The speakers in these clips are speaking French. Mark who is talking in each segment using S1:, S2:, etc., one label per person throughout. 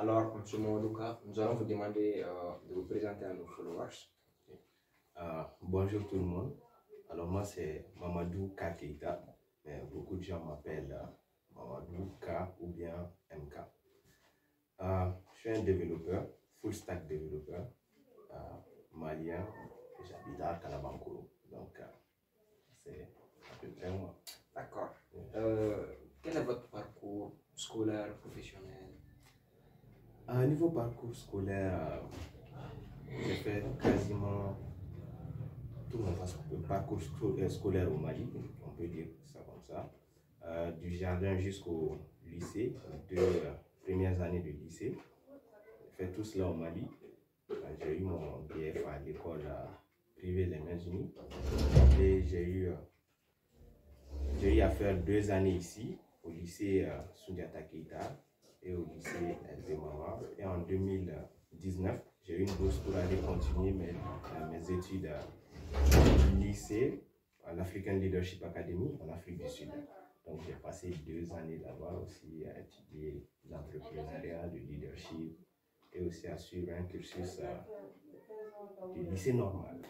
S1: Alors, M. Moudouka, nous allons vous demander de vous présenter à nos followers.
S2: Bonjour tout le monde. Alors moi c'est Mamadou K Keita, mais beaucoup de gens m'appellent Mamadou K ou bien MK. Je suis un développeur, full stack développeur, malien, j'habite à Kalabankoro. Donc c'est à peu près moi.
S1: D'accord. Quel est votre parcours scolaire, professionnel?
S2: Niveau parcours scolaire, j'ai fait quasiment tout mon parcours scolaire au Mali, on peut dire ça comme ça, du jardin jusqu'au lycée, les 2 premières années de lycée. J'ai fait tout cela au Mali. J'ai eu mon BF à l'école privée Les Mains Unies et j'ai eu à faire 2 années ici au lycée Soundiata Keita et au lycée LP Mawa. Et en 2019, j'ai eu une bourse pour aller continuer mes études du lycée à l'African Leadership Academy en Afrique du Sud. Donc j'ai passé 2 années là-bas aussi à étudier l'entrepreneuriat, le leadership et aussi à suivre un cursus du lycée normal,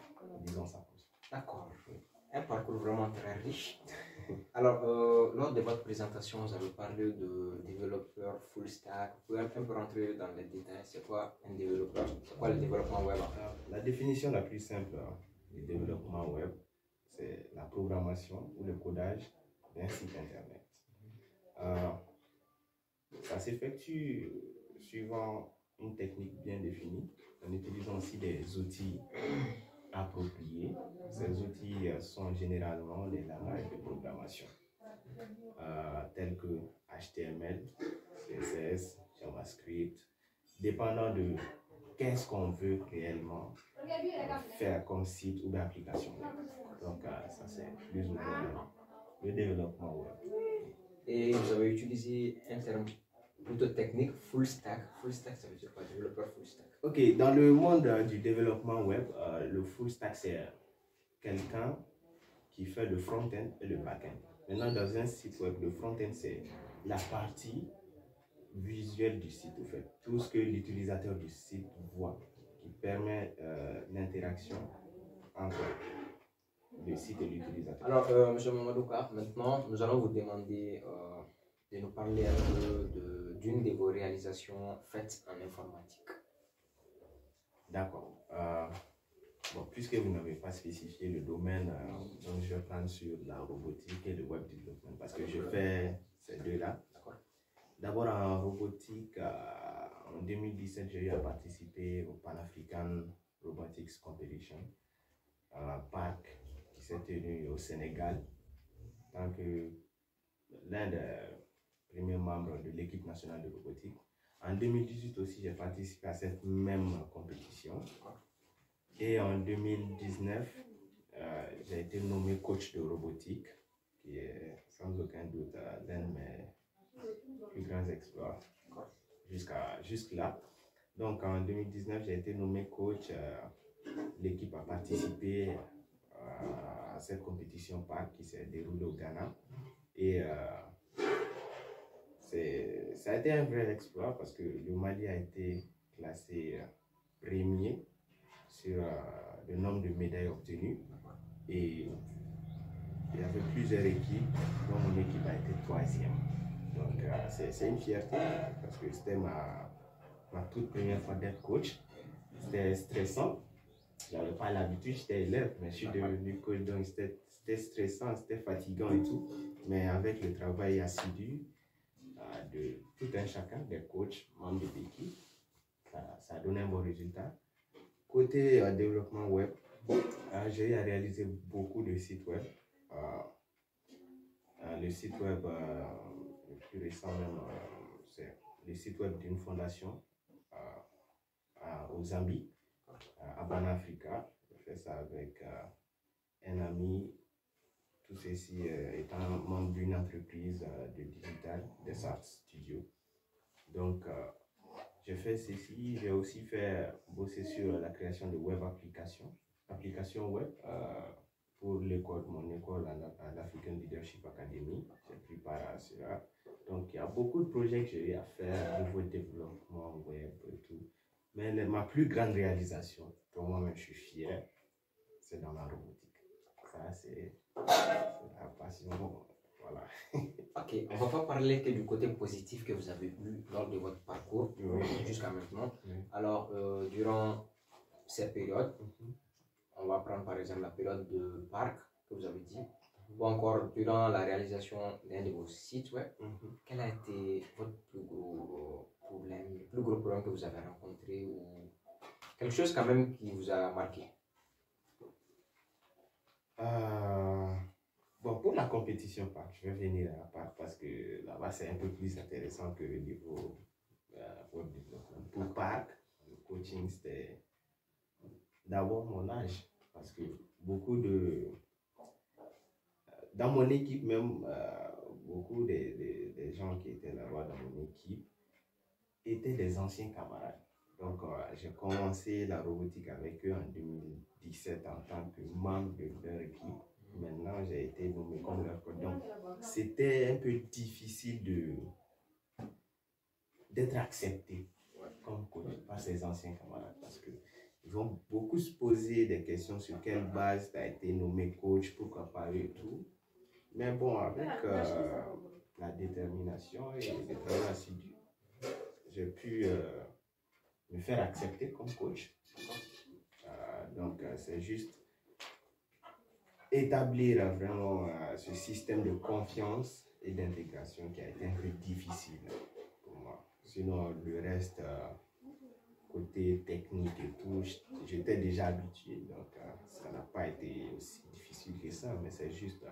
S2: disons ça comme ça.
S1: D'accord. Un parcours vraiment très riche. Alors, lors de votre présentation, vous avez parlé de développeur full stack. Vous pouvez un peu rentrer dans les détails. C'est quoi un développeur? C'est quoi le développement web?
S2: La définition la plus simple du développement web, c'est la programmation ou le codage d'un site internet. Ça s'effectue suivant une technique bien définie, en utilisant aussi des outils appropriés. Ces outils sont généralement les langages de programmation, tels que HTML, CSS, JavaScript, dépendant de qu'est-ce qu'on veut réellement faire comme site ou d'application. Donc ça c'est plus ou moins le développement web.
S1: Et vous avez utilisé un terme plutôt technique, full stack. Full stack, ça veut dire quoi? Développeur full stack.
S2: Ok, dans le monde du développement web, le full stack c'est quelqu'un qui fait le front-end et le back-end. Maintenant, dans un site web, le front-end c'est la partie visuelle du site, en fait. Tout ce que l'utilisateur du site voit, qui permet l'interaction entre le site et l'utilisateur.
S1: Alors, M. Mamadouka, maintenant, nous allons vous demander de nous parler un peu d'une de vos réalisations faites en informatique.
S2: D'accord. Bon, puisque vous n'avez pas spécifié le domaine, donc je vais prendre sur la robotique et le web development, parce que je fais ces deux-là. D'abord en robotique, en 2017, j'ai eu à participer au Pan African Robotics Competition, PAC, qui s'est tenu au Sénégal, en tant que l'un des premiers membres de l'équipe nationale de robotique. En 2018 aussi, j'ai participé à cette même compétition. Et en 2019, j'ai été nommé coach de robotique, qui est sans aucun doute l'un de mes plus grands exploits jusque-là. Donc en 2019, j'ai été nommé coach. L'équipe a participé à cette compétition PAC qui s'est déroulée au Ghana. Et ça a été un vrai exploit parce que le Mali a été classé premier sur le nombre de médailles obtenues. Et il y avait plusieurs équipes, dont mon équipe a été 3e. Donc c'est une fierté parce que c'était ma toute première fois d'être coach. C'était stressant. Je n'avais pas l'habitude, j'étais élève, mais je suis devenu coach, donc c'était stressant, c'était fatigant et tout. Mais avec le travail assidu de tout un chacun, des coachs, membres de l'équipe, ça a donné un bon résultat. Côté développement web, j'ai eu à réaliser beaucoup de sites web. Le site web le plus récent même, c'est le site web d'une fondation au Zambie, à Banafrica. J'ai fait ça avec un ami, tout ceci étant membre d'une entreprise de digital, des Arts Studio. Donc, j'ai fait ceci. J'ai aussi fait bosser sur la création de web applications web pour mon école à l'African Leadership Academy. J'ai pris part à cela. Donc, il y a beaucoup de projets que j'ai eu à faire au niveau de développement web et tout. Mais ma plus grande réalisation, pour moi-même, je suis fier, c'est dans la robotique. Ça, c'est la passion. Voilà.
S1: Ok, on ne va pas parler que du côté positif que vous avez eu lors de votre parcours jusqu'à maintenant.
S2: Oui.
S1: Alors, durant cette période, on va prendre par exemple la période de parc que vous avez dit, ou encore durant la réalisation d'un de vos sites web, quel a été votre plus gros problème, le plus gros problème que vous avez rencontré ou quelque chose quand même qui vous a marqué?
S2: Bon, pour la compétition, je vais venir à part parce que là-bas, c'est un peu plus intéressant que le niveau web développement. Pour Parc, le coaching, c'était d'abord mon âge. Parce que beaucoup de... Dans mon équipe même, beaucoup des gens qui étaient là-bas dans mon équipe étaient des anciens camarades. Donc, j'ai commencé la robotique avec eux en 2017 en tant que membre de leur équipe. Maintenant, j'ai été nommé comme leur coach. Donc, c'était un peu difficile d'être accepté comme coach par ces anciens camarades parce qu'ils vont beaucoup se poser des questions sur quelle base tu as été nommé coach, pourquoi pas et tout. Mais bon, avec la détermination et le travail assidu, j'ai pu me faire accepter comme coach. Donc, c'est juste établir vraiment ce système de confiance et d'intégration qui a été un peu difficile pour moi. Sinon, le reste, côté technique et tout, j'étais déjà habitué. Donc, ça n'a pas été aussi difficile que ça, mais c'est juste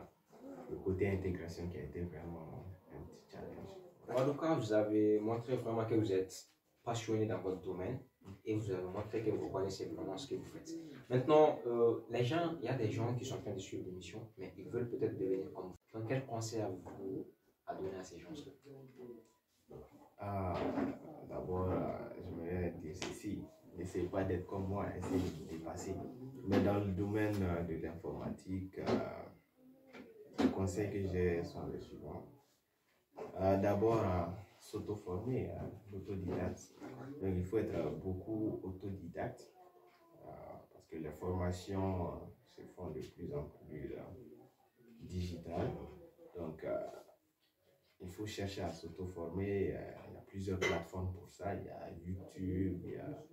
S2: le côté intégration qui a été vraiment un petit challenge.
S1: En tout cas, vous avez montré vraiment que vous êtes passionné dans votre domaine et vous avez montré que vous connaissez vraiment ce que vous faites. Maintenant, il y a des gens qui sont en train de suivre l'émission, mais ils veulent peut-être devenir comme vous. Donc, quel conseil avez-vous à donner à ces gens-là?
S2: D'abord, j'aimerais dire ceci. N'essayez pas d'être comme moi, essayez de vous dépasser. Mais dans le domaine de l'informatique, les conseils que j'ai sont les suivants. D'abord, s'auto-former, l'autodidacte. Donc, il faut être beaucoup autodidacte parce que les formations se font de plus en plus digitales. Donc, il faut chercher à s'auto-former. Il y a plusieurs plateformes pour ça. Il y a YouTube, il y a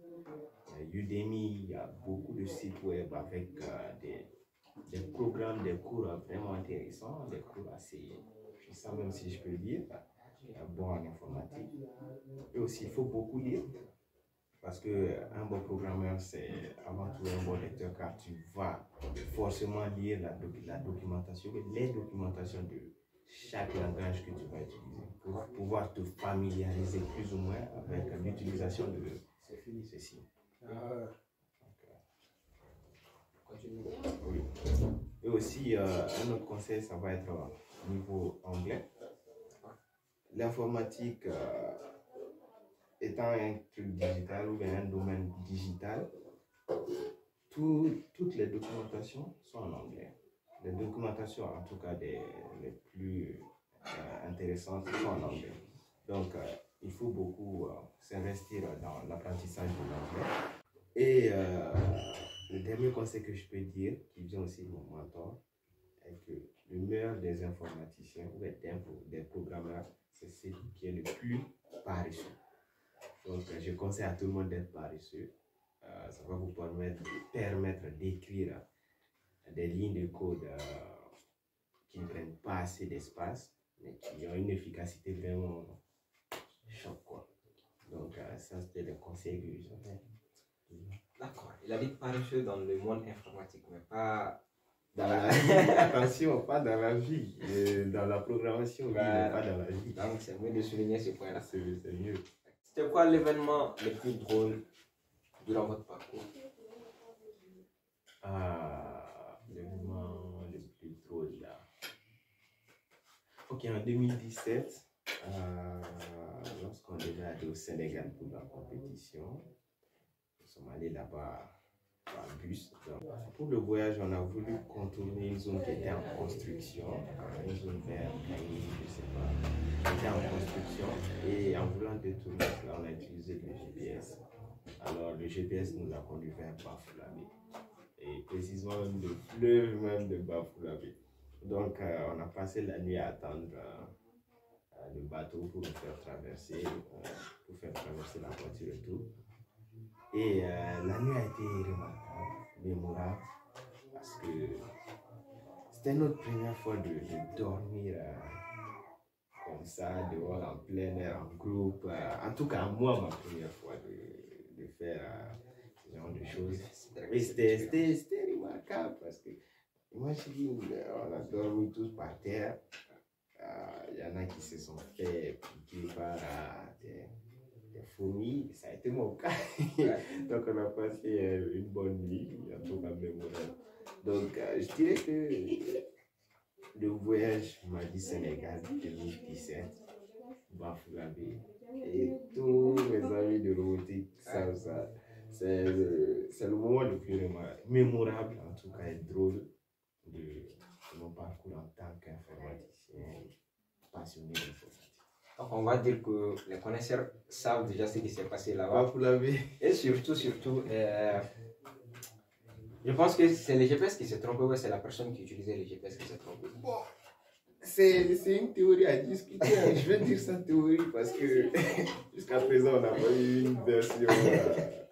S2: Udemy, il y a beaucoup de sites web avec des programmes, des cours vraiment intéressants, des cours assez puissants, même si je peux le dire, bon en informatique. Et aussi, il faut beaucoup lire. Parce qu'un bon programmeur, c'est avant tout un bon lecteur, car tu vas forcément lire la documentation, les documentations de chaque langage que tu vas utiliser pour pouvoir te familiariser plus ou moins avec l'utilisation de ceci. Oui. Et aussi, un autre conseil, ça va être au niveau anglais. L'informatique étant un truc digital ou bien un domaine digital, toutes les documentations sont en anglais. Les documentations, en tout cas les plus intéressantes, sont en anglais. Donc, il faut beaucoup s'investir dans l'apprentissage de l'anglais. Et le dernier conseil que je peux dire, qui vient aussi de mon mentor, est que le meilleur des informaticiens ou des programmeurs, c'est celui qui est le plus paresseux. Donc, je conseille à tout le monde d'être paresseux. Ça va vous permettre d'écrire des lignes de code qui ne prennent pas assez d'espace, mais qui ont une efficacité vraiment choc, quoi. Donc, ça, c'était le conseil que je donne.
S1: D'accord. Il a dit paresseux dans le monde informatique, mais pas
S2: dans la vie. Attention, pas dans la vie. Dans la programmation, oui, mais pas dans la vie.
S1: Donc, c'est mieux de souligner ce point-là.
S2: C'est mieux.
S1: C'était quoi l'événement le plus drôle durant votre parcours?
S2: L'événement le plus drôle là. Ok, en 2017, lorsqu'on devait aller au Sénégal pour la compétition, nous sommes allés là-bas par bus. Donc, pour le voyage, on a voulu contourner une zone qui était en construction, une zone verte, je ne sais pas, qui était en construction. Et en voulant détourner, on a utilisé utiliser le GPS. Alors, le GPS nous a conduit vers Bafoulamé. Et précisément même le fleuve même de Bafoulamé. Donc, on a passé la nuit à attendre le bateau pour nous faire traverser, la voiture et tout. Et la nuit a été remarquable, mémorable, parce que c'était notre première fois de dormir comme ça, dehors, en plein air, en groupe. En tout cas, moi, ma première fois de faire ce genre de choses. Et c'était remarquable parce que, imagine, on a dormi tous par terre. Il y en a qui se sont fait piquer par des fourmis, ça a été mon cas. Donc on a passé une bonne nuit, en tout cas mémorable. Donc je dirais que le voyage Mali-Sénégal 2017, Bafoulamé, et tous mes amis de robotique savent ça. C'est le moment le plus mémorable, en tout cas, et drôle de mon parcours en tant qu'informaticien passionné d'informatique.
S1: Donc on va dire que les connaisseurs savent déjà ce qui s'est passé là-bas.
S2: Bafoulamé.
S1: Et surtout, je pense que c'est le GPS qui s'est trompé ou c'est la personne qui utilisait le GPS qui s'est trompé.
S2: Bon, c'est une théorie à discuter. Je vais dire ça théorie parce que jusqu'à présent, on n'a pas eu une version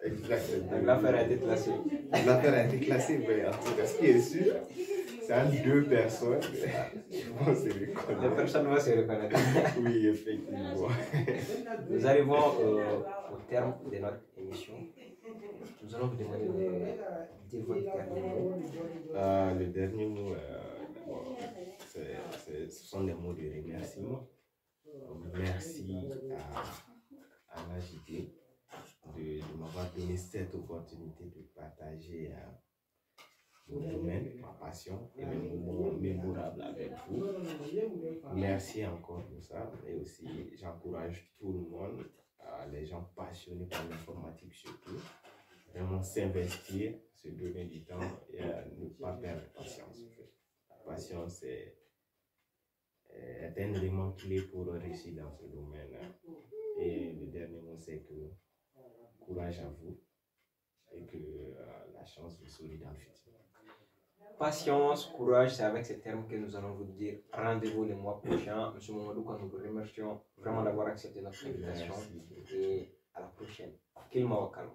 S2: exacte.
S1: L'affaire a été classée.
S2: L'affaire a été classée, mais en tout cas, ce qui est sûr, c'est entre deux personnes. Je pense que
S1: Les personnes vont se reconnaître.
S2: Oui, effectivement.
S1: Nous arrivons au terme de notre émission. Nous allons vous demander de dire votre dernier mot.
S2: Le dernier mot, d'abord, ce sont des mots de remerciement. Merci à l'AJT de m'avoir donné cette opportunité de partager mon domaine, ma passion et mes moments mémorables avec vous. Merci encore pour ça. Et aussi, j'encourage tout le monde, les gens passionnés par l'informatique surtout, vraiment s'investir, se donner du temps et ne pas perdre patience. La patience est un élément clé pour réussir dans ce domaine. Et le dernier mot, c'est que courage à vous et que la chance vous sourit dans le futur.
S1: Patience, courage, c'est avec ces termes que nous allons vous dire rendez-vous le mois prochain. Monsieur Mamadou, nous vous remercions vraiment d'avoir accepté notre invitation et à la prochaine. Kilma Wakalo.